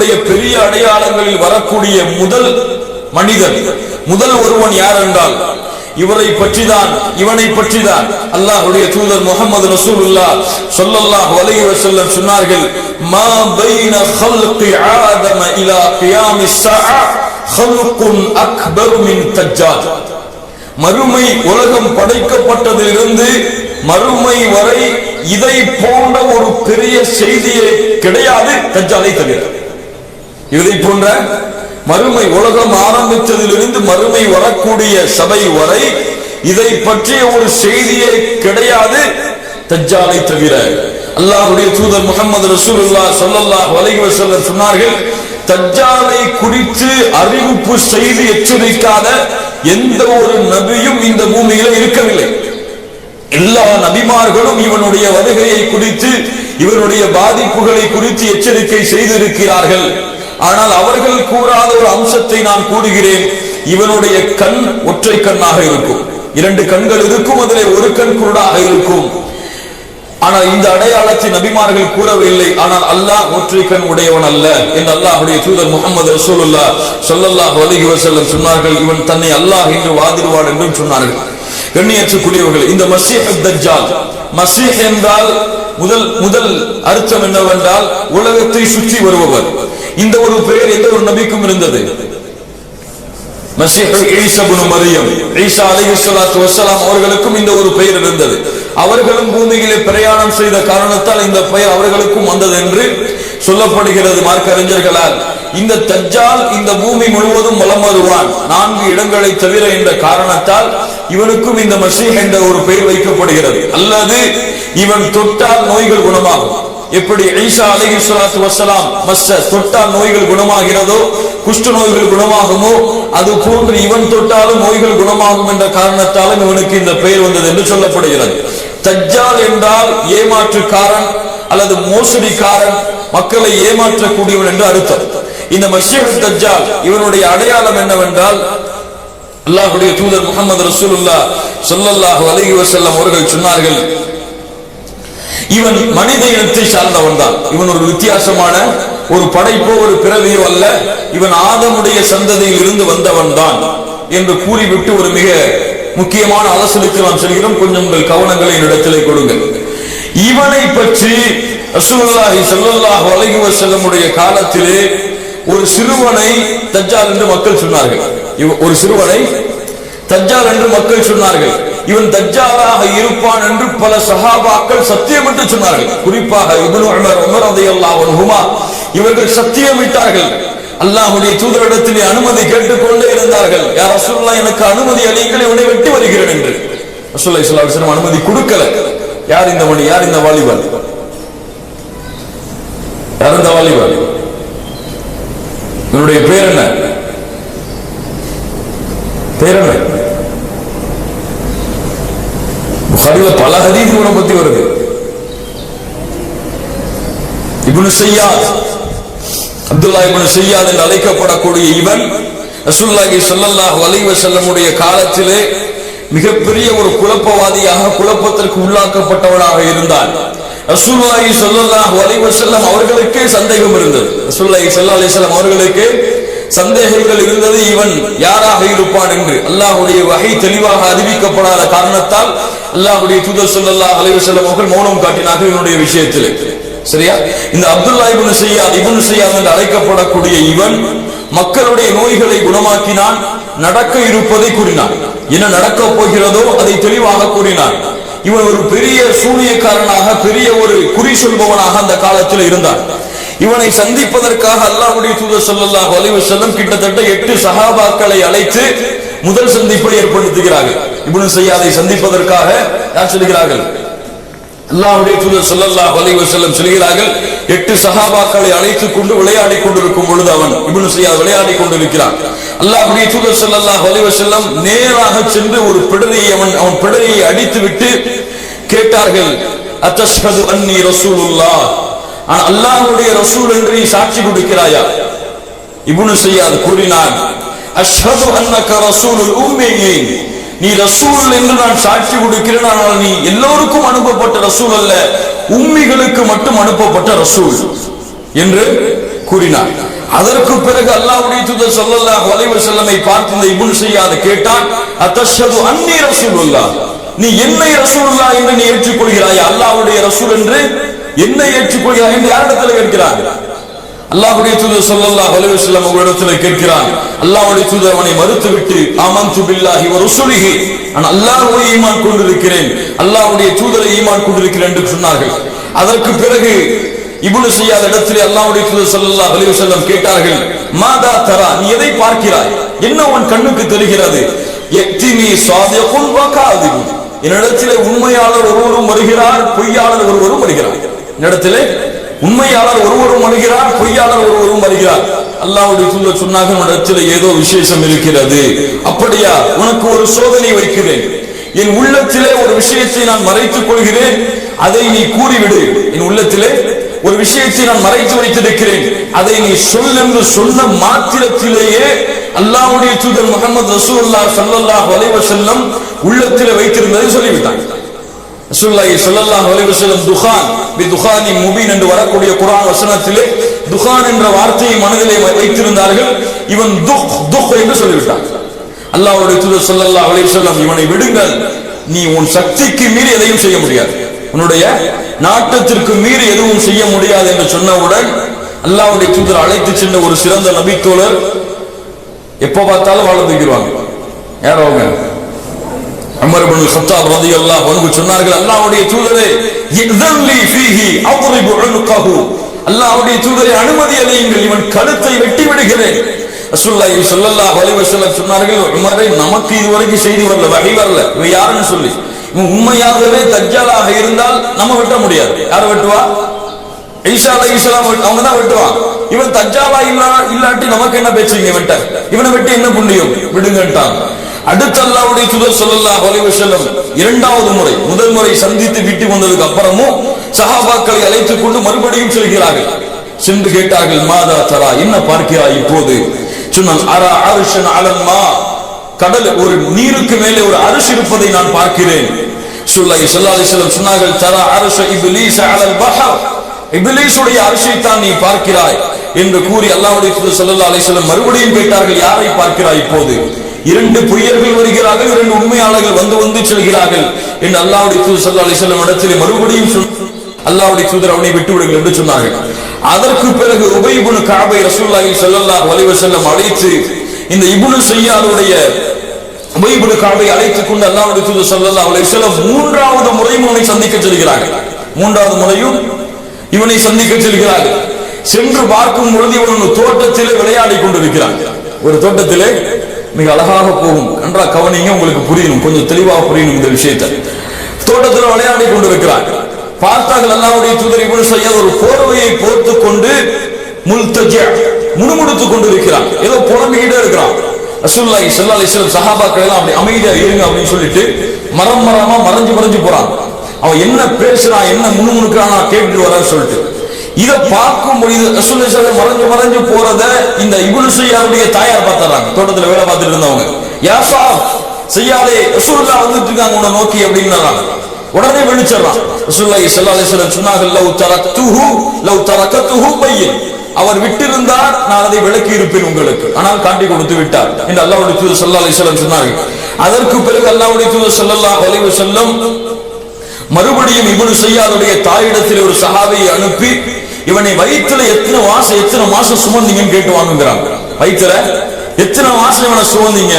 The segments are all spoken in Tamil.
நபியுடைய பெரிய அடையாளங்களில் வரக்கூடிய முதல் மனிதன், முதல் ஒருவன் யார் என்றால் இவனை பற்றிதான் அல்லாஹ்வுடைய தூதர் முஹம்மது ரசூலுல்லாஹ் ஸல்லல்லாஹு அலைஹி வஸல்லம் சொன்னார்கள், மா பைன ஹல்கி ஆதம இலா கியாமிஸ் ஸாஅ ஹல்குன் அக்பர் மின் தஜ்ஜால். மறுமை உலகம் படைக்கப்பட்டதிலிருந்து மறுமை வரை இதை போன்ற ஒரு பெரிய செய்தியே கிடையாது தஜ்ஜாலை தவிர. இதை போன்ற மறுமை உலகம் ஆரம்பித்ததிலிருந்து மறுமை வரக்கூடிய சபை வரை இதை பற்றிய ஒரு செய்தியே கிடையாது தஜ்ஜாலை தவிர. அல்லாஹ்வுடைய தூதர் முஹம்மது ரசூலுல்லாஹ் ஸல்லல்லாஹு அலைஹி வஸல்லம் சொன்னார்கள், தஜ்ஜாலை குறித்து அறிவிப்பு செய்து எச்சரிக்காத எந்த ஒரு நபியும் இந்த பூமியில இருக்கவில்லை. எல்லா நபிமார்களும் இவனுடைய வருகையை குறித்து இவனுடைய பாதிப்புகளை குறித்து எச்சரிக்கை செய்திருக்கிறார்கள். ஆனால் அவர்கள் கூறாத ஒரு அம்சத்தை நான் கூறுகிறேன். இவனுடைய கண் ஒற்றை கண்ணாக இருக்கும், 2 கண்கள் இருக்கும், அதிலே ஒரு கண் குருடாக இருக்கும். ஆனால் இந்த அடையாளத்தை நபிமார்கள் கூறவில்லை. ஆனால் அல்லாஹ் ஒற்றை கண் உடையவன் அல்ல என்று அல்லாஹ்வுடைய தூதர் முஹம்மது ரசூலுல்லாஹ் ஸல்லல்லாஹு அலைஹி வஸல்லம் சொன்னார்கள். இவன் தன்னை அல்லாஹ் என்று வாதிடுவான் என்றும் சொன்னார்கள். கண்ணியத்துக்குரியவர்கள், இந்த மஸீஹ் தஜ்ஜால், மஸீஹ் என்றால் முதல் அர்த்தம் என்னவென்றால் உலகத்தை சுற்றி வருபவர். இந்த ஒரு பெயர் எந்த ஒரு நபிக்கும் இருந்தது. மஸீஹ் ஈசா இப்னு மரியம், ஈசா அலைஹிஸ்ஸலாத்து வஸ்ஸலாம் அவர்களுக்கும் இந்த ஒரு பெயர் இருந்தது. அவர்களும் பூமியிலே பிரயாணம் செய்த காரணத்தால் இந்த பெயர் அவர்களுக்கும் வந்தது என்று சொல்லப்படுகிறது மார்க்க அறிஞர்களால். இந்த தஜ்ஜால் இந்த பூமி முழுவதும் வலம் வருவான் 4 இடங்களை தவிர என்ற காரணத்தால் இவனுக்கும் இந்த மஸீஹ் என்ற ஒரு பெயர் வைக்கப்படுகிறது. அல்லது இவன் தொட்டால் நோய்கள் குணமாகும். எப்படி ஈசா அலைஹிஸ்ஸலாத்து வஸ்ஸலாம் தொட்டால் நோய்கள் குணமாகிறதோ, குஷ்ட நோய்கள் குணமாகுமோ, அது போன்று இவன் தொட்டாலும் நோய்கள் குணமாகும் என்ற காரணத்தாலும் இவனுக்கு இந்த பெயர் வந்தது என்று சொல்லப்படுகிறது. தஜ்ஜால் என்றால் ஏமாற்றுக்காரன் அல்லது மோசடிக்காரன், மக்களை ஏமாற்றக்கூடியவன் என்று அர்த்தம். இந்த மஸீஹ் தஜ்ஜால் இவனுடைய அடையாளம் என்னவென்றால் அல்லாஹ்வுடைய தூதர் முஹம்மது ரசூலுல்லாஹ் ஸல்லல்லாஹு அலைஹி வஸல்லம் அவர்கள் சொன்னார்கள், இவன் மனித இனத்தை சார்ந்தவன் தான். இவன் ஒரு வித்தியாசமான ஒரு படைப்போ ஒரு பிறவியோ அல்ல, இவன் ஆதமுடைய சந்ததியில் இருந்து வந்தவன் தான் என்று கூறிவிட்டு ஒரு மிக முக்கியமான அலசலுக்கு நாம் செல்கிறோம். கொஞ்சம் உங்கள் கவனங்களை என்னிடத்திலே கொடுங்கள். இவனை பற்றி ரசூலுல்லாஹி ஸல்லல்லாஹு அலைஹி வஸல்லம் உடைய காலத்திலே ஒரு சிறுவனை தஜ்ஜால் என்று மக்கள் சொன்னார்கள். ஒரு சிறுவனை தஜ்ஜால் என்று மக்கள் சொன்னார்கள். இவன் தஜ்ஜாலாக இருப்பான் என்று பல சஹாபாக்கள் சத்தியமிட்டு சொன்னார்கள். குறிப்பாக இப்னு உமர் ரலியல்லாஹு அன்ஹுமா இவர்கள் சத்தியமிட்டார்கள். அல்லாஹ்வுடைய தூதரிடத்திலே அனுமதி கேட்டுக்கொண்டே இருந்தார்கள். யா ரசூலுல்லாஹ், எனக்கு அனுமதி அளியுங்கள், இவனை வெட்டி வருகிறேன் என்று. ரசூலுல்லாஹி ஸல்லல்லாஹு அலைஹி வஸல்லம் அனுமதி கொடுக்கல. யார் இந்த மணி, யார் இந்த வாலிபன், யார் இந்த வாலிபன், இவனுடைய பேர் என்ன, பேர் என்ன? புகாரில பல ஹதீஸ் இவனை பத்தி வருது. இப்னு ஸையாத், அப்துல்லா இப்னு ஸையாத் என்று அழைக்கப்படக்கூடிய இவன் ரசூலுல்லாஹி ஸல்லல்லாஹு அலைஹி வஸல்லம் உடைய காலத்திலே மிகப்பெரிய ஒரு குழப்பவாதியாக, குழப்பத்திற்கு உள்ளாக்கப்பட்டவனாக இருந்தான். ரசூலுல்லாஹி ஸல்லல்லாஹு அலைஹி வஸல்லம் அவர்களுக்கே சந்தேகம் இருந்தது. ரசூலுல்லாஹி ஸல்லல்லாஹு அலைஹி வஸல்லம் அவர்களுக்கு சந்தேகங்கள் இருந்தது, இவன் யாராக இருப்பான் என்று. அல்லாஹ்வுடைய வஹி தெளிவாக அறிவிக்கப்படாத காரணத்தால் அல்லாஹ்வுடைய தூதர் ஸல்லல்லாஹு அலைஹி வஸல்லம் அவர்கள் மௌனம் காட்டினார்கள் இவனுடைய விஷயத்தில். சரியா? இந்த அப்துல்லா இப்னு ஸையாத் என்று அழைக்கப்படக்கூடிய இவன் மக்களுடைய நோய்களை குணமாக்கினான், நடக்க இருப்பதை கூறினான், என்ன நடக்க போகிறதோ அதை தெளிவாக கூறினான். இவன் ஒரு பெரிய சூனியக்காரனாக, பெரிய ஒரு குறி சொல்பவனாக அந்த காலத்தில் இருந்தான். இவனை சந்திப்பதற்காக அல்லாஹ்வுடைய தூதர் ஸல்லல்லாஹு அலைஹி வஸல்லம் கிட்டத்தட்ட 8 சஹாபாக்களை அழைத்து முதல் சந்திப்பை ஏற்படுத்துகிறார்கள். இப்னு ஸையாதை சந்திப்பதற்காக யார் சொல்கிறார்கள்? அல்லாஹ்வுடைய தூதர் ஸல்லல்லாஹு அலைஹி வஸல்லம் சொல்கிறார்கள். 8 சஹாபாக்களை அழைத்துக் கொண்டு விளையாடிக் கொண்டிருக்கும் பொழுது அவன் இப்னு ஸையாத் விளையாடிக் கொண்டிருக்கிறான். அல்லாஹ்வுடைய தூதர் ஸல்லல்லாஹு அலைஹி வஸல்லம் நேராக சென்று ஒரு பிடரியை அவன் பிடரியை அடித்து விட்டு கேட்டார்கள், அத்தஷ்ஹது அன்னி ரசூலுல்லாஹ், அல்லாஹ்வுடைய ரசூல் என்று நீ சாட்சி கொடுக்கிறாயா? இப்னு ஸையாத் கூறினான், அஷ்ஹது அன்னக ரசூலுல் உம்மீன், நீ ரசூல் என்று நான் சாட்சி கொடுக்கிறேன், ஆனால் நீ எல்லோருக்கும் அனுப்பப்பட்ட ரசூல் அல்ல, உம்மிகளுக்கு மட்டும் அனுப்பப்பட்ட ரசூல் என்று கூறினார். அதற்கு பிறகு அல்லாஹ்வுடைய தூதர் ஸல்லல்லாஹு அலைஹி வஸல்லமை பார்த்து இந்த இப்னு ஸையாத் கேட்டான், அத்தஷஹது அன்னி ரசூலுல்லாஹ், நீ என்னை ரசூலுல்லாஹ் என்று நீ ஏற்றுக்கொள்கிறாயா? அல்லாஹ்வுடைய ரசூல் என்று என்னை ஏற்றுக்கொள்கிறாய் என்று யாரிடத்தில் கேட்கிறார்? அல்லாஹ்வுடைய தூதர் ஸல்லல்லாஹு அலைஹி வஸல்லம் அவர்களிடத்தில் கேட்கிறான். அல்லாஹ்வுடைய தூதர் அவனை மறுத்துவிட்டு, ஆமன்து பில்லாஹி வ ரசூலிஹி, நான் அல்லாஹ்வை ஈமான் கொண்டிருக்கிறேன், அல்லாஹ்வுடைய தூதரை ஈமான் கொண்டிருக்கிறேன் என்று சொன்னார்கள். அதற்கு பிறகு இப்னு ஸையாத் இடத்திலே அல்லாஹ்வுடைய தூதர் ஸல்லல்லாஹு அலைஹி வஸல்லம் கேட்டார்கள், மாதா தரா, நீ எதை பார்க்கிறாய்? என்ன உன் கண்ணுக்கு தெரிகிறது? யக்தினி ஸாதிகுன் வ காதிபுன், என்னிடத்திலே உண்மையாளர் ஒருவரும் வருகிறார், பொய்யாளர் ஒருவரும் வருகிறார். என்னிடத்திலே உண்மையாளர் ஒருவரும் வருகிறார், பொய்யாளர் ஒருவரும் வருகிறார். அல்லாஹ்வுடைய தூதர் சொன்னார்கள், உன்னிடத்திலே ஏதோ விசேஷம் இருக்கிறது. அப்படியா? உனக்கு ஒரு சோதனை வைக்கிறேன். என் உள்ளத்திலே ஒரு விஷயத்தை நான் மறைத்துக் கொள்கிறேன், அதை நீ கூறிவிடு. என் உள்ளத்திலே ஒரு விஷயத்தை நான் மறைத்து வைத்திருக்கிறேன், அதை நீ சொல் என்று சொன்ன மாத்திரத்திலேயே அல்லாஹ்வுடைய தூதர் முஹம்மது ரசூலுல்லாஹி ஸல்லல்லாஹு அலைஹி வஸல்லம் உள்ளத்திலே வைத்திருந்ததை சொல்லிவிட்டாங்க. ரசூலுல்லாஹி ஸல்லல்லாஹு அலைஹி வஸல்லம் துகான் பி துகானி முபீன் என்று வரக்கூடிய குர்ஆன் வசனத்திலே துகான் என்ற வார்த்தையை மனதிலே வைத்திருந்தார்கள். இவன் துக் துக் என்று சொல்லிவிட்டான். அல்லாஹ்வுடைய தூதர் ஸல்லல்லாஹு அலைஹி வஸல்லம், இவனை விடுங்கள், நீ உன் சக்திக்கு மீறி எதையும் செய்ய முடியாது, உன்னுடைய நாட்டத்திற்கு மீறி எதுவும் செய்ய முடியாது என்று சொன்னவுடன் அல்லாஹ்வுடைய தூதர் அழைத்து சென்ற ஒரு சிறந்த நபி தோழர், எப்ப பார்த்தாலும் வாழ தூக்கிடுவாங்க. யார் அவங்க? உமர் இப்னு கத்தாப் ரலியல்லாஹு அன்ஹு சொன்னார்கள், அல்லாஹ்வுடைய தூதரே, இذلி ஃபீஹி அضرب عنقه, அல்லாஹ்வுடைய தூதரே அனுமதி அளியுங்கள், இவன் கழுத்தை வெட்டி விடுகிறேன். ரசூலுல்லாஹி ஸல்லல்லாஹு அலைஹி வஸல்லம் சொன்னார்கள், உமரே, நமக்கு இதுவரைக்கும் செய்தி வரல, வஹி வரல, இவன் யாருன்னு சொல்லி. இவன் உண்மையாகவே தஜ்ஜாலாக இருந்தால் நம்ம வெட்ட முடியாது. யார் வெட்டுவா? ஈசா அலைஹிஸ்ஸலாம் அவங்க தான் வெட்டுவான். இவன் தஜ்ஜாலா இல்லாட்டி நமக்கு என்ன பேசுவீங்க? வெட்ட இவனை வெட்டி என்ன புண்ணியம்? விடுங்கட்டான். அடுத்து அல்லாஹ்வுடைய தூதர் ஸல்லல்லாஹு அலைஹி வஸல்லம் இரண்டாவது முறை, முதல் முறை சந்தித்து விட்டு வந்ததுக்கு அப்புறமும் சஹாபாக்களை அழைத்துக் கொண்டு மறுபடியும் செல்கிறார்கள். சென்று கேட்டார்கள், மாதா தரா, என்ன பார்க்கிறாய் இப்போது? சொன்னான், அரா அர்ஷன் அலல் மா, கடல், ஒரு நீருக்கு மேலே ஒரு அரிசி இருப்பதை நான் பார்க்கிறேன். ஸல்லல்லாஹு அலைஹி வஸல்லம் சொன்னார்கள், தரா அர்ஷ இப்லீஸ் அலல் பஹர், இப்லீஸுடைய அரிசியை தான் நீ பார்க்கிறாய் என்று கூறி அல்லாஹ்வுடைய தூதர் ஸல்லல்லாஹு அலைஹி வஸல்லம் மறுபடியும் கேட்டார்கள், யாரை பார்க்கிறாய் இப்போது? இரண்டு பொய்யர்கள் வருகிறார்கள், இரண்டு உண்மையாளர்கள் வந்து வந்து செல்கிறார்கள் என்று அல்லாஹ்வுடைய தூதர் ஸல்லல்லாஹு அலைஹி வஸல்லம் இடத்திலே மறுபடியும் அல்லாஹ்வுடைய தூதர் அவனை விட்டு விடுங்கள் என்று சொன்னார்கள். அதற்கு பிறகு உபை இப்னு கஅபை ரசூலுல்லாஹி ஸல்லல்லாஹு அலைஹி வஸல்லம் அழைத்து இந்த இப்னு ஸையாதுடைய உபை இப்னு கஅபை அழைத்துக் கொண்டு அல்லாஹ்வுடைய தூதர் ஸல்லல்லாஹு அலைஹி வஸல்லம் மூன்றாவது முறையும் அவனை சந்திக்க செல்கிறார்கள். மூன்றாவது முறையும் இவனை சந்திக்க செல்கிறார்கள். சென்று பார்க்கும் பொழுது இவன் ஒரு தோட்டத்திலே விளையாடி கொண்டிருக்கிறான். ஒரு தோட்டத்திலே மிக அழகாக போகும். நன்றா கவனிங்க, உங்களுக்கு புரியணும், கொஞ்சம் தெளிவாக புரியணும் இந்த விஷயத்தை. தோட்டத்தில் விளையாடி கொண்டிருக்கிறான். பார்த்தார்கள் அல்லாஹ்வுடைய தூதர் இப்னு ஸையாத் ஒரு போர்வையை போர்த்துக் கொண்டு முல்தஜிஅ, முணுமுணுத்துக் கொண்டிருக்கிறான், ஏதோ புலம்பிக்கிட்டே இருக்கிறான். ரசூலுல்லாஹி ஸல்லல்லாஹு அலைஹி வஸல்லம் சஹாபாக்கள் எல்லாம் அப்படி அமைதியா இருங்க அப்படின்னு சொல்லிட்டு மரமா மறைஞ்சு போறான். அவன் என்ன பேசுறான், என்ன முணுமுணுக்கிறான் கேட்டுட்டு வரான்னு சொல்லிட்டு இதை பார்க்கும் பொழுது ரசூலுல்லாஹி ஸல்லல்லாஹு அலைஹி வஸல்லம் மறைஞ்சு போறத இந்த இப்னு ஸையாதுடைய தாயார் பார்த்தாங்க. தோட்டத்துல வேலை பார்த்துட்டு இருந்தவங்க, யா ஸாப் ஸையாதே, ரசூலுல்லாஹ் வந்துட்டு இருக்காங்க உன்னை நோக்கி அப்படின்னாங்க. உடனே வெளிச்சறான். ரசூலுல்லாஹி ஸல்லல்லாஹு அலைஹி வஸல்லம் சொன்னார்கள், லவ் தரகத்துஹு பையின், அவர் விட்டிருந்தார் நான் அதை விளக்கி இருப்பேன் உங்களுக்கு, ஆனால் காட்டி கொடுத்து விட்டார் என்று அல்லாஹ்வுடைய தூதர் ஸல்லல்லாஹு அலைஹி வஸல்லம் சொன்னார்கள். அதற்கு பிறகு அல்லாஹ்வுடைய தூதர் ஸல்லல்லாஹு அலைஹி வஸல்லம் மறுபடியும் இப்னு ஸையாதுடைய தாயிடத்தில் ஒரு சஹாபியை அனுப்பி, இவனை வயிற்றுல எத்தனை மாசம் சுமந்தீங்கன்னு கேட்டு வாங்குகிறாங்க. வயிற்றுல எத்தனை மாசம் இவனை சுமந்தீங்க?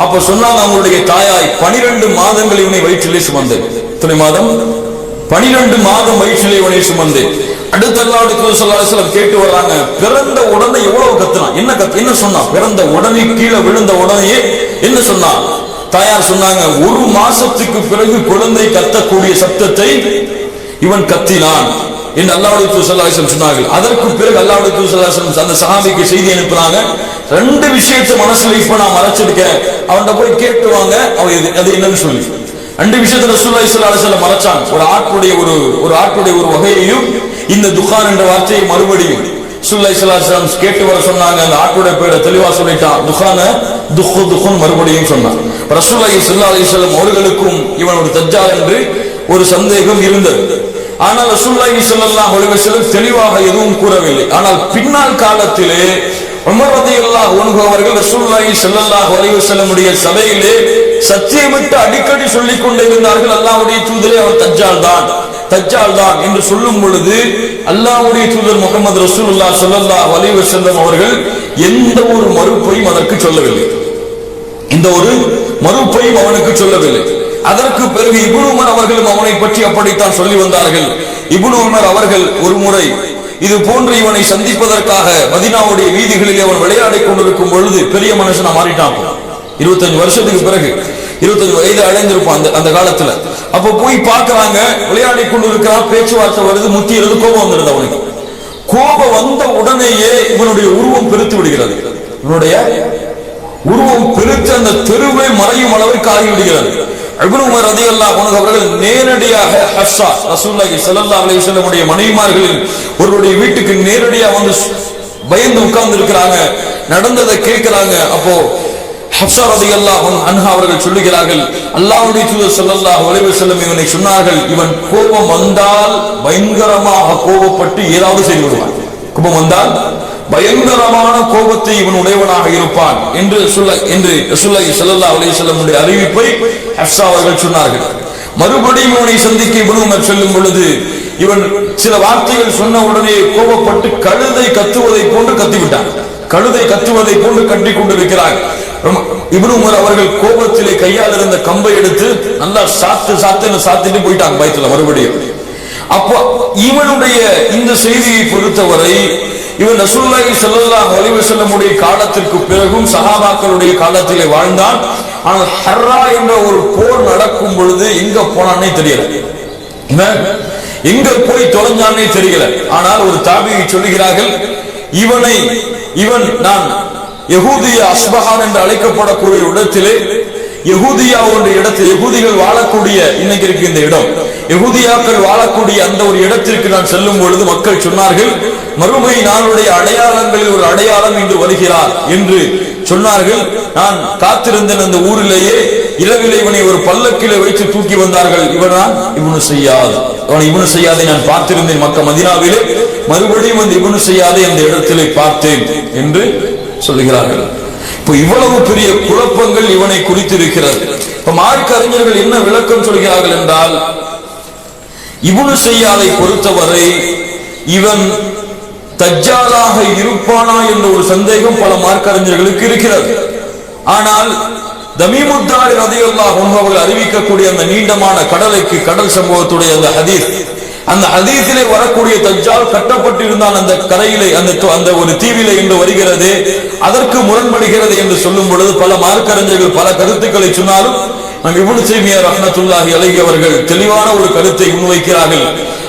அப்ப சொன்னாங்க, அவங்களுடைய தாயாய் 12 மாதங்கள் இவனை வயிற்றிலே சுமந்தேன். எத்தனை மாதம்? 12 மாதம் வயிற்றிலே இவனை சுமந்தேன். அடுத்த அல்லாஹ்வுடைய தூதர் ஸல்லல்லாஹு அலைஹி வஸல்லம் கேட்டு வர்றாங்க, பிறந்த உடனே எவ்வளவு கத்துனான், என்ன சொன்னா? பிறந்த உடனே கீழே விழுந்த உடனே என்ன சொன்னா? தாயார் சொன்னாங்க, 1 மாசத்துக்கு பிறகு குழந்தை கத்தக்கூடிய சத்தத்தை இவன் கத்தினான் என்று அல்லாஹ்வுடைய தூதர் ஸல்லல்லாஹு அலைஹி வஸல்லம் சொன்னார்கள். அதற்கு பிறகு அல்லாஹ்வுடைய தூதர் ஸல்லல்லாஹு அலைஹி வஸல்லம் அந்த சஹாபிக்கு செய்தி அனுப்புறாங்க, 2 விஷயத்தை மனசுல இப்ப நான் மறைச்சிருக்கேன், அவன்கிட்ட போய் கேட்டுவாங்க அது என்னன்னு சொல்லி. 2 விஷயத்தை ரசூலுல்லாஹி ஸல்லல்லாஹு அலைஹி வஸல்லம் மறைச்சாங்க. ஒரு ஆட்டுடைய ஒரு வகையையும் இந்த துகான் என்ற வார்த்தையை மறுபடியும் ரசூலுல்லாஹி ஸல்லல்லாஹு அலைஹி வஸல்லம் கேட்டு வர சொன்னாங்க. அந்த ஆட்டுடைய பேரை தெளிவா சொல்லிட்டான், துகான துஹுன் மறுபடியும் சொன்னான். ரசூலுல்லாஹி ஸல்லல்லாஹு அலைஹி வஸல்லம் அவர்களுக்கும் இவன் ஒரு தஜ்ஜால் என்று ஒரு சந்தேகம் இருந்தது. ஆனால் ரசூலுல்லாஹி ஸல்லல்லாஹு அலைஹி வஸல்லம் தெளிவாக எதுவும் கூறவில்லை. ஆனால் பின்னால் காலத்திலே உமர் ரலியல்லாஹு அன்ஹு அவர்கள் ரசூலுல்லாஹி ஸல்லல்லாஹு அலைஹி வஸல்லம் உடைய சபையிலே சத்தியமிட்டு அடிக்கடி சொல்லிக் கொண்டே இருந்தார்கள், அல்லாஹ்வுடைய தூதரே அவர் தஜ்ஜால் தான் என்று சொல்லும் பொழுது அல்லாஹ்வுடைய தூதர் முஹம்மது ரசூலுல்லாஹி ஸல்லல்லாஹு அலைஹி வஸல்லம் அவர்கள் எந்த ஒரு மறுப்பையும் அதற்கு சொல்லவில்லை. இந்த ஒரு மறுப்பையும் அவனுக்கு சொல்லவில்லை. அதற்கு பிறகு இப்னு உமர் அவர்களும் அவனை பற்றி அப்படித்தான் சொல்லி வந்தார்கள். இப்னு உமர் அவர்கள் ஒரு முறை இது போன்று இவனை சந்திப்பதற்காக மதீனாவுடைய வீதிகளில் அவன் விளையாடிக் கொண்டிருக்கும் பொழுது, பெரிய மனுஷனா மாறிட்டான், 25 வருஷத்துக்கு பிறகு 25 வயது அடைந்திருப்பான் அந்த காலத்துல. அப்ப போய் பார்க்கறாங்க, விளையாடி கொண்டிருக்கிறான், பேச்சுவார்த்தை வருது, முத்தியிலிருந்து கோபம் வந்துடுது அவனுக்கு. கோபம் வந்த உடனேயே இவனுடைய உருவம் பெருத்து விடுகிறது. இவனுடைய உருவம் பெருத்து அந்த தெருவை மறையும் அளவிற்கு ஆகிவிடுகிறது. இப்னு உமர் ரலியல்லாஹு அன்ஹு அவர்கள் நேரடியாக ஹஃப்ஸா ரசூலுல்லாஹி ஸல்லல்லாஹு அலைஹி வஸல்லம் உடைய மனைவிமார்களில் ஒருவருடைய வீட்டுக்கு நேரடியாக வந்து பயந்து உட்கார்ந்து இருக்கிறாங்க. நடந்ததை கேட்கிறாங்க. அப்போ ஹஃப்ஸா ரலியல்லாஹு அன்ஹா அவர்கள் சொல்லுகிறார்கள், அல்லாஹ்வுடைய தூதர் ஸல்லல்லாஹு அலைஹி வஸல்லம் இவனை சொன்னார்கள், இவன் கோபம் வந்தால் பயங்கரமாக கோபப்பட்டு ஏதாவது செய்து விடுவான். கோபம் வந்தால் பயங்கரமான கோபத்தை இவன் உடையவனாக இருப்பான் என்று ரசூலுல்லாஹி ஸல்லல்லாஹு அலைஹி வஸல்லம் உடைய அறிவிப்பை ஹஃப்ஸா அவர்கள் சொன்னார்கள். மறுபடியும் இவனை சந்திக்க இப்னு உமர் செல்லும் பொழுது இவன் சில வார்த்தைகள் சொன்ன உடனே கோபப்பட்டு கழுதை கத்துவதை போன்று கத்திவிட்டான். கழுதை கத்துவதை போன்று கட்டிக் கொண்டிருக்கிறார். இப்னு உமர் அவர்கள் கோபத்திலே கையால் இருந்த கம்பை எடுத்து நல்லா சாத்திட்டு போயிட்டாங்க பயத்துல மறுபடியும். அப்போ இவனுடைய இந்த செய்தியை பொறுத்தவரை இவன் ரசூலுல்லாஹி ஸல்லல்லாஹு அலைஹி வஸல்லம் உடைய காலத்திற்கு பிறகும் சஹாபாக்களுடைய காலத்திலே வாழ்ந்தான். ஆனால் ஹர்ரா என்ற ஒரு போர் நடக்கும் பொழுது எங்க போனானே தெரியல, எங்க போய் தொலைஞ்சானே தெரியல. ஆனால் ஒரு தாபியை சொல்லுகிறார்கள், இவன் நான் யஹூதிய அஸ்பஹான் என்று அழைக்கப்படக்கூடிய இடத்திலே யஹூதியா என்ற இடத்தில் யஹூதிகள் வாழக்கூடிய இன்னைக்கு இருக்கு இந்த இடம், யஹூதியாக்கள் வாழக்கூடிய அந்த ஒரு இடத்திற்கு நான் செல்லும் பொழுது மக்கள் சொன்னார்கள், மறுமை நாளுடைய அடையாளங்களில் ஒரு அடையாளம் இன்று வருகிறார் என்று சொன்னார்கள். நான் காத்திருந்தேன். அந்த ஊரிலேயே இரவிலே இவனை ஒரு பல்லக்கிலே வைத்து தூக்கி வந்தார்கள். இப்னு ஸையாதை நான் பார்த்திருந்தேன் மக்கா மதீனாவிலே. மறுபடியும் அந்த இப்னு ஸையாதை அந்த இடத்திலே பார்த்தேன் என்று சொல்லுகிறார்கள். இப்போ இவ்வளவு பெரிய குழப்பங்கள் இவனை குறித்து இருக்கிறது. இப்ப மார்க்க அறிஞர்கள் என்ன விளக்கம் சொல்கிறார்கள் என்றால், இப்னு ஸையாதை பொறுத்தவரை இவன் தஜ்ஜாலாக இருப்பானா என்ற ஒரு சந்தேகம் பல மார்க்க அறிஞர்களுக்கு இருக்கிறது. ஆனால் தமீமுத்தாரி ரலியல்லாஹு அன்ஹு அவர்கள் அறிவிக்கக்கூடிய அந்த நீண்டமான கடல் சம்பவத்துடைய அந்த ஹதீஸிலே வரக்கூடிய தஜ்ஜால் கட்டப்பட்டிருந்தான் அந்த கரையிலே, அந்த ஒரு தீவிலே என்று வருகிறது. அதற்கு முரண்படுகிறது என்று சொல்லும் பொழுது பல மார்க்க அறிஞர்கள் பல கருத்துக்களை சொன்னாலும் இப்னு தைமியா ரஹ்மத்துல்லாஹி அலைஹி அவர்கள் தெளிவான ஒரு கருத்தை முன்வைக்கிறார்கள்.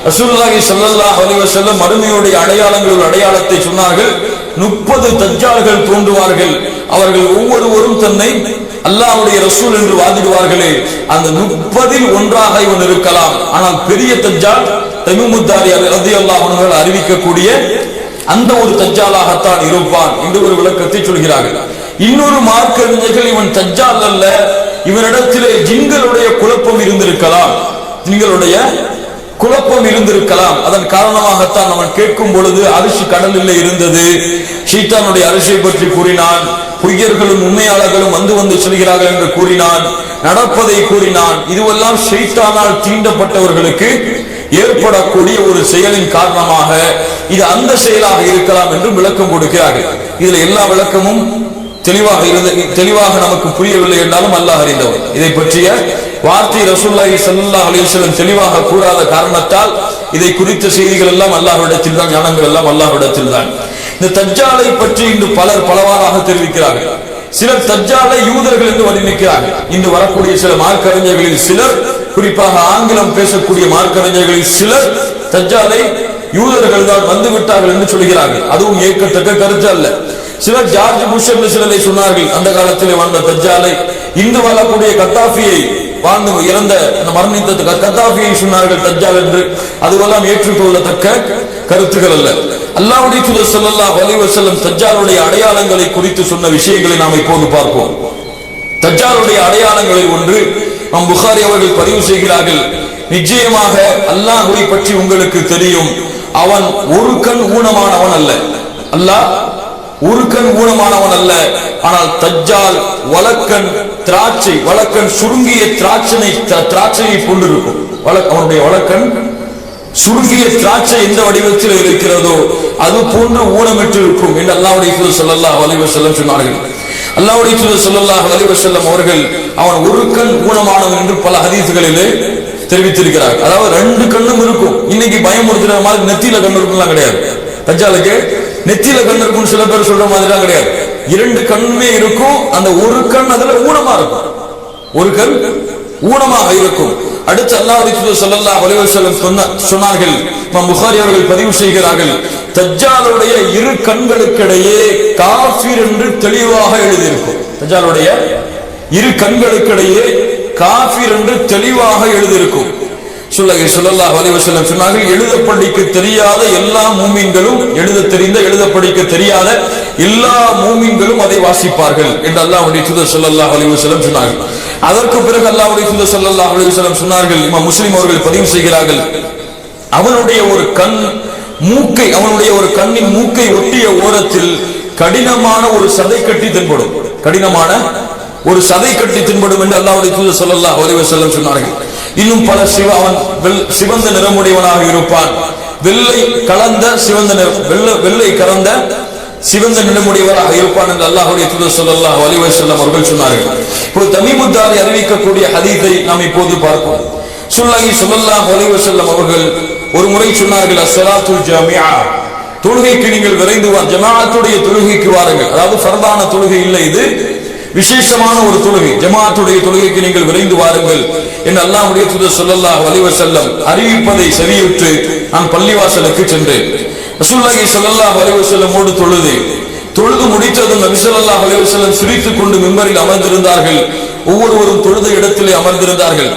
ரசூலுல்லாஹி ஸல்லல்லாஹு அலைஹி வஸல்லம் மறுமையுடைய அடையாளத்தை சொன்னார்கள். 30 தஜ்ஜால்கள் தோன்றுவார்கள். அவர்கள் ஒவ்வொருவரும் தன்னை அல்லாஹ்வுடைய ரசூல் என்று வாதிடுவார்களே, அந்த 30இல் ஒன்றாக இவன் இருக்கலாம். ஆனால் பெரிய தஜ்ஜால் தமீமுத்தாரி ரலியல்லாஹு அன்ஹு அறிவிக்கக்கூடிய அந்த ஒரு தஜ்ஜாலாகத்தான் இருப்பான் என்று ஒரு விளக்கத்தை சொல்கிறார்கள். இன்னொரு மார்க்க அறிஞர்கள் இவன் தஜ்ஜால் அல்ல, இவனிடத்திலே ஜின்களுடைய குழப்பம் இருந்திருக்கலாம். அதன் காரணமாகத்தான் அவன் கேட்கும் பொழுது அரிசி கடலில் இருந்தது, ஷைத்தானுடைய அரிசியை பற்றி கூறினான், பொய்யர்களும் உண்மையாளர்களும் வந்து சொல்கிறார்கள் என்று கூறினான், நடப்பதை கூறினான். இதுவெல்லாம் ஷைத்தானால் தீண்டப்பட்டவர்களுக்கு ஏற்படக்கூடிய ஒரு செயலின் காரணமாக இது அந்த செயலாக இருக்கலாம் என்று விளக்கம் கொடுக்கிறார்கள். இதுல எல்லா விளக்கமும் தெளிவாக நமக்கு புரியவில்லை என்றாலும் அல்லாஹ் அறிந்தவர். இதை பற்றிய வார்த்தை ரசூலுல்லாஹி ஸல்லல்லாஹு அலைஹி வஸல்லம் தெளிவாக கூறாத காரணத்தால் இதை குறித்த செய்திகள் எல்லாம் அல்லாஹ்விடத்தில் தான், ஞானங்கள் எல்லாம் அல்லாஹ்விடத்தில் தான். இந்த தஜ்ஜாலை பற்றி இன்று பலர் பலவாறாக தெரிவிக்கிறார்கள். சிலர் தஜ்ஜாலை யூதர்கள் என்று வர்ணிக்கிறார்கள். இன்று வரக்கூடிய சில மார்க்க அறிஞர்களில் சிலர், குறிப்பாக ஆங்கிலம் பேசக்கூடிய மார்க்க அறிஞர்களில் சிலர் தஜ்ஜாலை யூதர்கள் தான் வந்து விட்டார்கள் என்று சொல்கிறார்கள். அதுவும் ஏற்கத்தக்க கருத்து அல்ல. சிலர் ஜார்ஜ் புஷ் என்று சிலரை சொன்னார்கள், அந்த காலத்திலே வாழ்ந்த தஜ்ஜாலை. இன்று வாழக்கூடிய கத்தாஃபியை வாழ்ந்து இறந்த மரணித்த கத்தாஃபியை சொன்னார்கள் தஜ்ஜால் என்று. அதுவெல்லாம் ஏற்றுக்கொள்ளத்தக்க கருத்துக்கள் அல்ல. அல்லாஹ்வுடைய தூதர் ஸல்லல்லாஹு அலைஹி வஸல்லம் தஜ்ஜாலுடைய அடையாளங்களை குறித்து சொன்ன விஷயங்களை நாம் இப்போது பார்ப்போம். தஜ்ஜாலுடைய அடையாளங்களில் ஒன்று, புகாரி அவர்கள் பதிவு செய்கிறார்கள், நிச்சயமாக அல்லாஹ்வை பற்றி உங்களுக்கு தெரியும், அவன் ஒரு கண் ஊனமானவன் அல்ல. அல்லாஹ் ஒரு கண் ஊனமானவன் அல்ல. ஆனால் தஜ்ஜால் வலக்கண் திராட்சை, வலக்கண் சுருங்கிய திராட்சையை கொண்டிருக்கும். அவனுடைய வலக்கண் சுருங்கிய திராட்சை எந்த வடிவத்தில் இருக்கிறதோ அது போன்று ஊனமிட்டு இருக்கும் என்று அல்லாஹ்வுடைய தூதர் ஸல்லல்லாஹு அலைஹி வஸல்லம் சொன்னார்கள். அல்லாஹ்வுடைய தூதர் ஸல்லல்லாஹு அலைஹி வஸல்லம் அவர்கள் அவன் ஒரு கண் ஊனமானவன் என்று பல ஹதீஸ்களிலே தெரிவித்திருக்கிறார். அதாவது ரெண்டு கண்ணும் இருக்கும். இன்னைக்கு பயமுறுத்துற மாதிரி நெத்தியில கண் இருக்கும்லாம் கிடையாது. தஜ்ஜாலுக்கு நெத்தியில கண் இருக்கும் சில பேர் சொல்ற மாதிரிலாம் கிடையாது. இரண்டு கண்ணுமே இருக்கும். அந்த ஒரு கண் அதுல ஊனமா இருக்கும், ஒரு கண் ஊனமாக இருக்கும். அடுத்து அல்லாஹ்வுடைய தூதர் ஸல்லல்லாஹு அலைஹி வஸல்லம் சொன்னார்கள், புகாரி அவர்கள் பதிவு செய்கிறார்கள், தஜ்ஜாலுடைய இரு கண்களுக்கிடையே காஃபிர் என்று தெளிவாக எழுதியிருக்கும். தஜ்ஜாலுடைய இரு கண்களுக்கிடையே காஃபிர் என்று தெளிவாக எழுதியிருக்கும். ஸல்லல்லாஹு அலைஹி வஸல்லம் சொன்னார்கள், எழுத படிக்க தெரியாத எல்லா மூமின்களும், எழுத தெரிந்த எழுத படிக்க தெரியாத எல்லா மூமின்களும் அதை வாசிப்பார்கள் என்று அல்லாஹ்வுடைய தூதர் ஸல்லல்லாஹு அலைஹி வஸல்லம் சொன்னார்கள். அதற்கு பிறகு அல்லாஹ்வுடைய தூதர் ஸல்லல்லாஹு அலைஹி வஸல்லம் சொன்னார்கள், இமாம் முஸ்லிம் அவர்கள் பதிவு செய்கிறார்கள், அவனுடைய ஒரு கண் மூக்கை, அவனுடைய ஒரு கண்ணின் மூக்கை ஒட்டிய ஓரத்தில் கடினமான ஒரு சதை கட்டி தென்படும், கடினமான ஒரு சதை கட்டி தென்படும் என்று அல்லாஹ்வுடைய தூதர் ஸல்லல்லாஹு அலைஹி வஸல்லம் சொன்னார்கள். இன்னும் பல அவன் சிவந்த நிறமுடையவனாக இருப்பான், வெள்ளை கலந்த சிவந்த வெள்ளை கலந்த சிவந்த நிறமுடையவராக இருப்பான் என்று அல்லாஹ்வுடைய தூதர் ஸல்லல்லாஹு அலைஹி வஸல்லம் அவர்கள் சொன்னார்கள். இப்போது தமீமுத் தாரி அறிவிக்கக்கூடிய ஹதீஸை நாம் இப்போது பார்ப்போம். ஸல்லல்லாஹு அலைஹி வஸல்லம் அவர்கள் ஒரு முறை சொன்னார்கள், அஸ்ஸலாத்துல் ஜாமிஆ, தொழுகைக்கு நீங்கள் விரைந்து ஜமாஅத்துடைய தொழுகைக்கு வாருங்கள். அதாவது ஃபர்தான தொழுகை இல்லை, இது விசேஷமான ஒரு தொழுகை, ஜமாஅத்துடைய தொழுகைக்கு நீங்கள் விரைந்து வாருங்கள் என்று அல்லாஹ்வுடைய தூதர் ஸல்லல்லாஹு அலைஹி வஸல்லம் அறிவிப்பதை செவியுற்று நான் பள்ளிவாசலுக்கு சென்றேன். ரசூலுல்லாஹி ஸல்லல்லாஹு அலைஹி வஸல்லமோடு தொழுது முடித்ததும் நபி ஸல்லல்லாஹு அலைஹி வஸல்லம் சிரித்துக் கொண்டு மிம்பரில் அமர்ந்திருந்தார்கள். ஒவ்வொருவரும் தொழுத இடத்திலே அமர்ந்திருந்தார்கள்.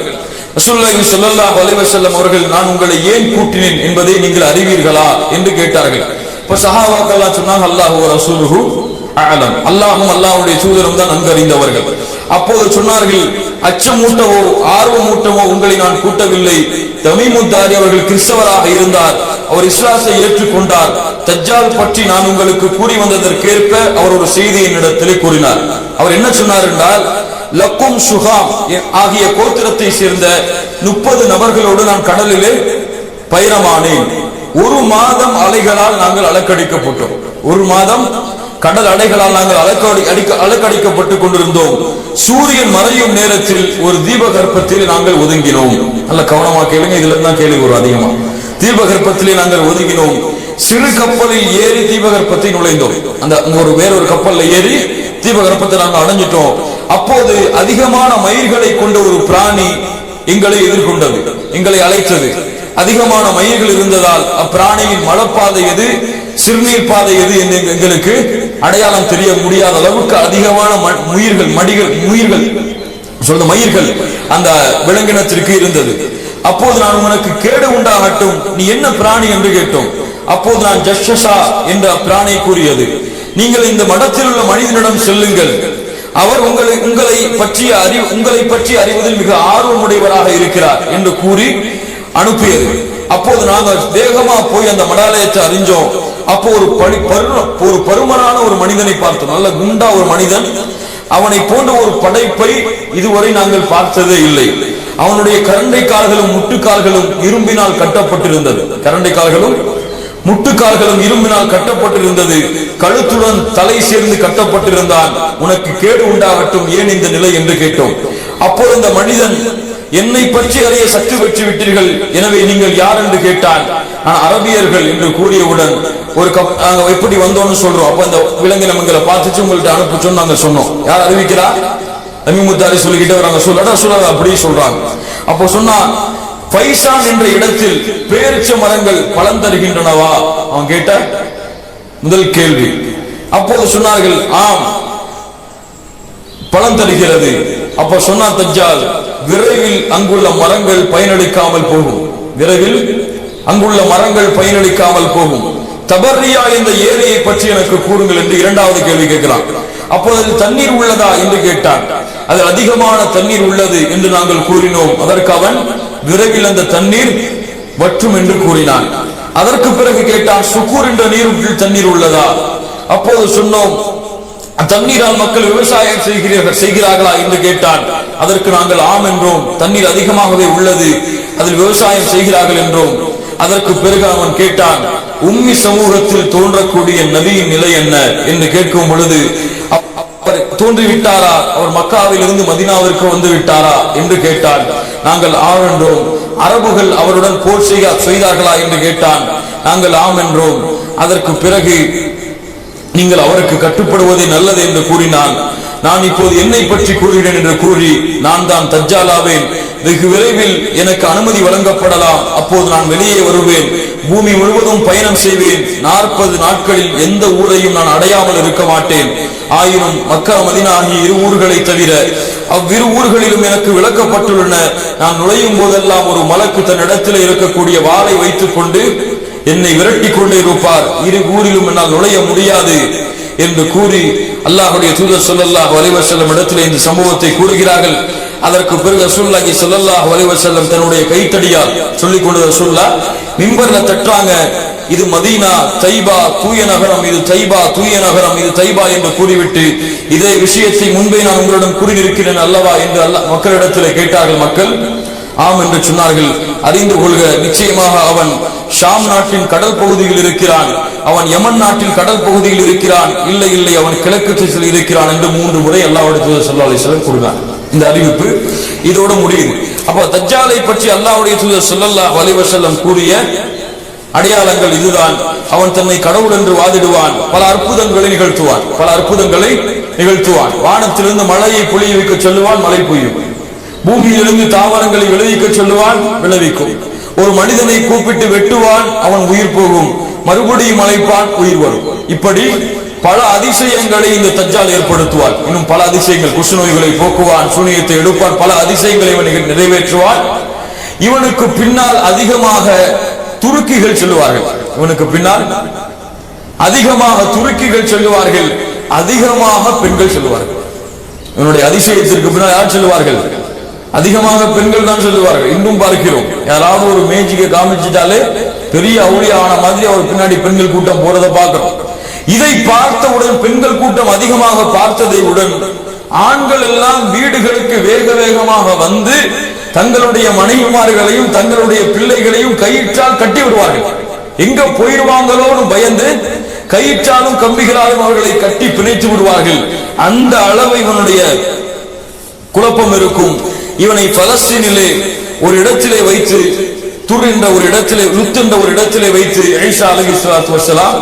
ரசூலுல்லாஹி ஸல்லல்லாஹு அலைஹி வஸல்லம் அவர்கள், நான் உங்களை ஏன் கூட்டினேன் என்பதை நீங்கள் அறிவீர்களா என்று கேட்டார்கள். இப்ப சஹாபாக்கள் சொன்னாங்க, அல்லாஹு வ ரசூலுஹு அஅலம், அல்லாஹ்வும் அல்லாஹ்வுடைய தூதரும் தான் நன்கு அறிந்தவர்கள். அப்போது சொன்னார்கள், அச்சமூட்டவோ ஆர்வமூட்டவோ உங்களை நான் கூட்டவில்லை. தமீமுத் தாரி அவர்கள் கிறிஸ்தவராக இருந்தார், அவர் இஸ்லாத்தை ஏற்றுக்கொண்டார். தஜ்ஜால் பற்றி நான் உங்களுக்கு கூறி வந்ததற்கேற்ப அவர் ஒரு செய்தியை என்னிடத்திலே கூறினார். அவர் என்ன சொன்னார் என்றால், லக்கும் சுகாம் ஆகிய கோத்திரத்தை சேர்ந்த 30 நபர்களோடு நான் கடலிலே பயணமானேன். ஒரு மாதம் அலைகளால் நாங்கள் அலக்கடிக்கப்பட்டோம். ஒரு மாதம் கடல் அலைகளால் நாங்கள் அலக்கடிக்கப்பட்டுக் கொண்டிருந்தோம். சூரியன் மறையும் நேரத்தில் ஒரு தீபகற்பத்தில் நாங்கள் ஒதுங்கினோம். நல்ல கவனமா கேளுங்க, இதுல இருந்தான் கேள்வி வரும் அதிகமா. தீபகற்பத்திலே நாங்கள் ஒதுங்கினோம். சிறு கப்பலில் ஏறி தீபகற்பத்தை நுழைந்தோம். அந்த வேறொரு கப்பல்ல ஏறி தீபகற்பத்தை நாங்கள் அடைஞ்சிட்டோம். அப்போது அதிகமான மயிர்களை கொண்ட ஒரு பிராணி எங்களை எதிர்கொண்டது, எங்களை அழைத்தது. அதிகமான மயிர்கள் இருந்ததால் அப்பிராணியின் மலப்பாதை எது, சிறுநீர் பாதை எது என்று எங்களுக்கு அடையாளம் தெரிய முடியாத அளவுக்கு அதிகமான மயிர்கள் அந்த விலங்கினத்திற்கு இருந்தது. அப்போது நான் உனக்கு கேடு உண்டாகட்டும், நீ என்ன பிராணி என்று கேட்டோம். அப்போது நான் ஜஷஷா என்ற பிராணி கூறியது, நீங்கள் இந்த மடத்தில் உள்ள மனிதனிடம் செல்லுங்கள், அவர் உங்களை பற்றி அறிவதில் மிக ஆர்வமுடையவராக இருக்கிறார் என்று கூறி அனுப்பியது. அப்போது நாங்கள் வேகமா போய் அந்த மடாலயத்தை அறிஞ்சோம். அப்போ ஒரு பருமனான ஒரு மனிதனை பார்த்தோம், நல்ல குண்டா ஒரு மனிதன். அவனை போன்ற ஒரு படைப்பை இதுவரை நாங்கள் பார்த்ததே இல்லை. அவனுடைய கரண்டை கால்களும் முட்டுக்கால்களும் இரும்பினால் கட்டப்பட்டிருந்தது. கரண்டை கால்களும் முட்டுக்கால்களும் இரும்பினால் கட்டப்பட்டிருந்தது. கழுத்துடன் தலை சேர்ந்து கட்டப்பட்டிருந்தான். உனக்கு கேடு உண்டாகட்டும், ஏன் இந்த நிலை என்று கேட்டோம். அப்போது இந்த மனிதன், என்னை பற்றி அறிய சற்று பெற்று விட்டீர்கள், எனவே நீங்கள் யார் என்று கேட்டான். நான் அரபியர்கள் என்று கூறியவுடன் எப்படி வந்தோம்னு சொல்றோம். அப்ப அந்த விலங்கினம் எங்களை பார்த்துச்சு, உங்கள்ட்ட அனுப்பிச்சோன்னு நாங்க சொன்னோம். யார் அறிவிக்கிறா? தமீமுத் தாரி சொல்லிக்கிட்டே வராங்க. சொல்லாத அப்படி சொல்றாங்க. அப்போ சொன்னா, பைசான் என்ற இடத்தில் பேரிச்ச மரங்கள் பலன் தருகின்றனவா? அவன் கேட்ட முதல் கேள்வி. அப்போது சொன்னார்கள், ஆம், பலன் தருகிறது. அப்ப சொன்னா தஜ்ஜால், விரைவில் அங்குள்ள மரங்கள் பயனளிக்காமல் போகும், விரைவில் அங்குள்ள மரங்கள் பயனளிக்காமல் போகும். தபர்ரியா என்ற ஏரியை பற்றி எனக்கு கூறுங்கள் என்று இரண்டாவது கேள்வி கேட்கிறான். அப்போது தண்ணீர் உள்ளதா என்று கேட்டான். அது அதிகமான தண்ணீர் உள்ளது என்று நாங்கள் கூறினோம். அதற்கு அவன் விரைவில் அந்த தண்ணீர் வற்றும் என்று கூறினான். அதற்கு பிறகு கேட்டான், சுக்கூர் என்ற நீருற்றில் தண்ணீர் உள்ளதா? அப்போது சொன்னோம், தண்ணீரால் மக்கள் விவசாயம் செய்கிறார்களா என்று கேட்டான். அதற்கு நாங்கள் ஆம் என்றோம், தண்ணீர் அதிகமாகவே உள்ளது, அதில் விவசாயம் செய்கிறார்கள் என்றோம். அதற்கு பிறகு அவன் கேட்டான், உம்மி சமூகத்தில் தோன்றக்கூடிய நபியின் நிலை என்ன என்று கேட்கும் பொழுது, தோன்றிவிட்டாரா, அவர் மக்காவில் இருந்து மதீனாவிற்கு வந்து விட்டாரா என்று கேட்டான். நாங்கள் ஆம் என்றோம். அரபுகள் அவருடன் போர் செய்தார்களா என்று கேட்டான். நாங்கள் ஆம் என்றோம். அதற்கு பிறகு நீங்கள் அவருக்கு கட்டுப்படுவதே நல்லது என்று கூறினான். நான் இப்போது என்னை பற்றி கூறுகிறேன் என்று கூறி, நான் தான் தஜ்ஜாலாவேன், வெகு விரைவில் எனக்கு அனுமதி வழங்கப்படலாம், அப்போது நான் வெளியே வருவேன், பூமி முழுவதும் பயணம் செய்வேன், 40 நாட்களில் எந்த ஊரையும் நான் அடையாமல் இருக்க மாட்டேன். ஆயினும் மக்கா மதீனா ஆகிய 2 ஊர்களை தவிர அவ்விரு ஊர்களிலும் எனக்கு விளக்கப்பட்டுள்ளன. நான் நுழையும் போதெல்லாம் ஒரு மலக்கு தன் இடத்தில் இருக்கக்கூடிய வாளை வைத்துக் கொண்டு என்னை விரட்டி கொண்டே இருப்பார். 2 ஊரிலும் என்னால் நுழைய முடியாது என்று கூறி அல்லாஹ்வுடைய தூதர் ஸல்லல்லாஹு அலைஹி வஸல்லம் இடத்திலே இந்த சம்பவத்தை கூறுகிறார்கள். அதற்கு பிறகு ரசூலுல்லாஹி ஸல்லல்லாஹு அலைஹி வஸல்லம் தன்னுடைய கைத்தடியால் சொல்லிக் கொண்டு ரசூலுல்லாஹ் மிம்பர்ல தட்டுறாங்க, இது மதீனா தைபா தூய நகரம், இது தைபா தூய நகரம், இது தைபா என்று கூறிவிட்டு, இதே விஷயத்தை முன்பே நான் உங்களிடம் கூறியிருக்கிறேன் அல்லவா என்று மக்களிடத்தில் கேட்டார்கள். மக்கள் ஆம் என்று சொன்னார்கள். அறிந்து கொள்க, நிச்சயமாக அவன் ஷாம் நாட்டின் கடல் பகுதியில் இருக்கிறான், அவன் யமன் நாட்டின் கடல் பகுதியில் இருக்கிறான், இல்லை இல்லை அவன் கிழக்கு திசையில் இருக்கிறான் என்று 3 முறை அல்லாஹ்வுடைய தூதர் ஸல்லல்லாஹு அலைஹி வஸல்லம் கூறினார். இந்த அறிவிப்பு இதோடு முடியுது. அப்ப தஜ்ஜாலை பற்றி அல்லாஹ்வுடைய தூதர் ஸல்லல்லாஹு அலைஹி வஸல்லம் கூறிய அடையாளங்கள் இதுதான். அவன் தன்னை கடவுள் என்று வாதிடுவான், பல அற்புதங்களை நிகழ்த்துவான். வானத்திலிருந்து மழையை பொழிய வைக்க சொல்லுவான், மழை பொய்யும். பூமியிலிருந்து தாவரங்களை விளைவிக்க சொல்லுவான், விளைவிக்கும். ஒரு மனிதனை கூப்பிட்டு வெட்டுவான், அவன் உயிர் போகும், மறுபடியும் அழைப்பான், உயிர் வரும். இப்படி பல அதிசயங்களை இந்த தஜ்ஜால் ஏற்படுத்துவான். இன்னும் பல அதிசயங்கள், குஷ்ண நோய்களை போக்குவான், சூனியத்தை எடுப்பான், பல அதிசயங்களை இவன் நிறைவேற்றுவான். இவனுக்கு பின்னால் அதிகமாக துருக்கிகள் சொல்லுவார்கள், இவனுக்கு பின்னால் அதிகமாக துருக்கிகள் சொல்லுவார்கள், அதிகமாக பெண்கள் சொல்லுவார்கள். இவனுடைய அதிசயத்திற்கு பின்னால் யார் சொல்லுவார்கள்? அதிகமாக பெண்கள் தான் சொல்லுவார்கள். இன்னும் பார்க்கிறோம், யாராவது ஒரு மேஜிக்கை காமிச்சிட்டாலே பெரிய அவுளியா ஆன மாதிரி அவர் பின்னாடி பெண்கள் கூட்டம் போறதை பார்க்கிறோம். இதை பார்த்தவுடன், பெண்கள் கூட்டம் அதிகமாக பார்த்ததை உடன் ஆண்கள் எல்லாம் வீடுகளுக்கு வேக வேகமாக வந்து தங்களுடைய மனைவிமார்களையும் தங்களுடைய பிள்ளைகளையும் கயிற்றால் கட்டி விடுவார்கள். எங்க போயிடுவாங்களோன்னு பயந்து கயிற்றாலும் கம்பிகளாலும் அவர்களை கட்டி பிணைத்து விடுவார்கள். அந்த அளவு இவனுடைய குழப்பம் இருக்கும். இவனை பலஸ்தீனிலே ஒரு இடத்திலே வைத்து, துர் என்ற ஒரு இடத்திலே, லுத் என்ற ஒரு இடத்திலே வைத்து ஈசா அலைஹிஸ்ஸலாத்து வஸ்ஸலாம்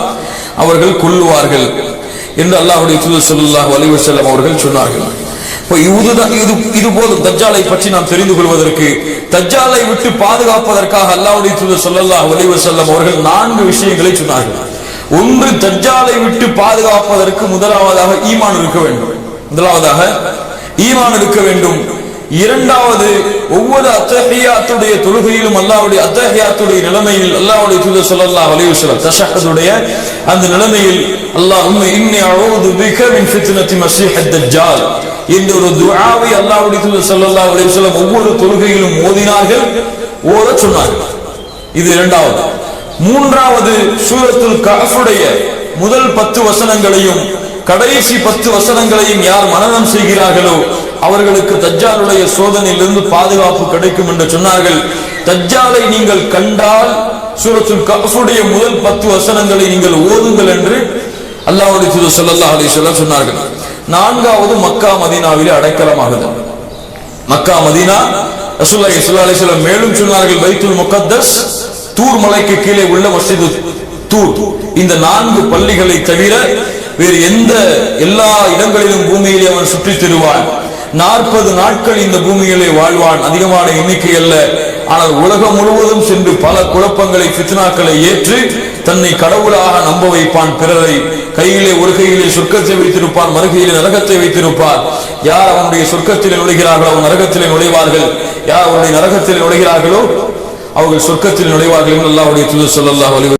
அவர்கள் கொல்லுவார்கள் என்று அல்லாஹ்வுடைய தூதர் ஸல்லல்லாஹு அலைஹி வஸல்லம் அவர்கள் சொன்னார்கள். இது போதும் தஜ்ஜாலை பற்றி நாம் தெரிந்து கொள்வதற்கு. தஜ்ஜாலை விட்டு பாதுகாப்பதற்காக அல்லாஹ்வுடைய தூதர் ஸல்லல்லாஹு அலைஹி வஸல்லம் அவர்கள் 4 விஷயங்களை சொன்னார்கள். ஒன்று, தஜ்ஜாலை விட்டு பாதுகாப்பதற்கு முதலாவதாக ஈமான் இருக்க வேண்டும். இரண்டாவது, ஒவ்வொரு அத்தஹியாத்துடைய தொழுகையிலும் அல்லாஹ்வுடைய அத்தஹியாத்துடைய நிலைமையில் அல்லாஹ்வுடைய தூதர் ஸல்லல்லாஹு அலைஹி வஸல்லம் தஷஹ்ஹுடைய அந்த நிலைமையில் அல்லாஹும்ம இன்னி அஊது பிக மின் ஃபித்னத்தி மஸீஹ் தஜ்ஜால் என்ற ஒரு துஆவை அல்லாஹ்வுடைய தூதர் ஸல்லல்லாஹு அலைஹி வஸல்லம் ஒவ்வொரு தொழுகையிலும் ஓதினார்கள், ஓத சொன்னார்கள். இது இரண்டாவது. மூன்றாவது, சூரத்துல் கஹ்ஃபுடைய முதல் 10 வசனங்களையும் கடைசி 10 வசனங்களையும் யார் மனனம் செய்கிறார்களோ அவர்களுக்கு தஜ்ஜாலுடைய சோதனையிலிருந்து பாதுகாப்பு கிடைக்கும் என்று சொன்னார்கள். தஜ்ஜாலை நீங்கள் கண்டால் சூரத்துல் கஹ்ஃபுடைய முதல் 10 வசனங்களை நீங்கள் ஓதுங்கள் என்று அல்லாஹ்வுடைய தூதர் ஸல்லல்லாஹு அலைஹி வஸல்லம் சொன்னார்கள். நான்காவது, மக்கா மதீனாவிலே அடைக்கலமாகுது. மக்கா மதீனா ரசூலுல்லாஹி ஸல்லல்லாஹு அலைஹி வஸல்லம் மேலும் சொன்னார்கள், பைத்துல் முகத்தஸ், தூர் மலைக்கு கீழே உள்ள மஸ்ஜிது தூர், இந்த 4 பள்ளிகளை தவிர வேறு எல்லா இடங்களிலும் பூமியிலே அவன் சுற்றித் திருவான். 40 நாட்கள் இந்த பூமியிலே வாழ்வான். அதிகமான எண்ணிக்கை அல்ல, ஆனால் உலகம் முழுவதும் சென்று பல குழப்பங்களை, ஃபித்னாக்களை ஏற்று தன்னை கடவுளாக நம்ப வைப்பான். பிறரை கையிலே ஒரு கையிலே சொர்க்கத்தை வைத்திருப்பான், மறுகையிலே நரகத்தை வைத்திருப்பார். யார் அவனுடைய சொர்க்கத்திலே நுழைகிறார்களோ அவன் நரகத்திலே நுழைவார்கள், யார் அவனுடைய நரகத்திலே நுழைகிறார்களோ அவர்கள் சொர்க்கத்தில் நுழைவார்கள் என்று அல்லாஹ்வுடைய தூதர் ஸல்லல்லாஹு அலைஹி